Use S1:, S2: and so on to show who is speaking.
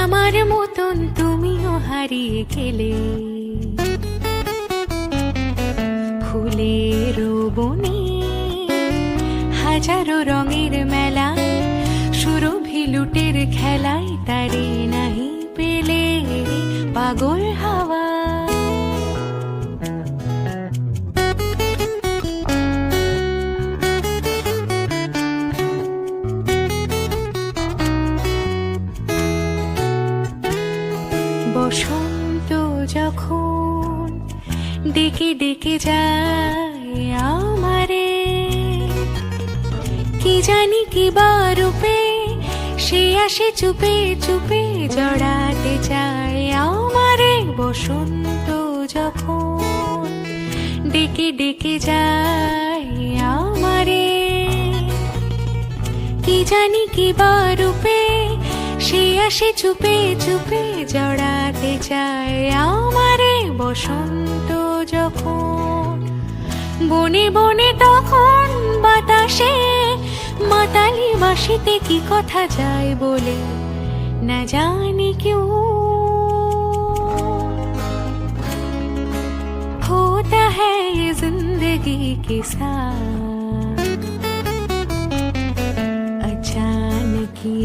S1: আমার মতন তুমিও হারিয়ে গেলে ফুলের বনে, হাজারো রঙের মেলায়, সুরভি লুটের খেলায় তারে নাহি পেলে পাগল হাওয়া। বসন্ত যখন ডেকে ডেকে যায় আমারে, কি জানি কি বা রূপে সে আসে চুপে চুপে জড়াতে চায় আমারে। বসন্ত যখন ডেকে ডেকে যায় আমারে, কি জানি কি বা রূপে সে আসে চুপে চুপে জড়াতে চায় আমারে। বসন্ত যখন বনে বনে তখন বাতাসে মাতালি বাঁশিতে কি কথা যায় বলে না জানি কেউ। होता है ये जिंदगी के साथ अचानक ही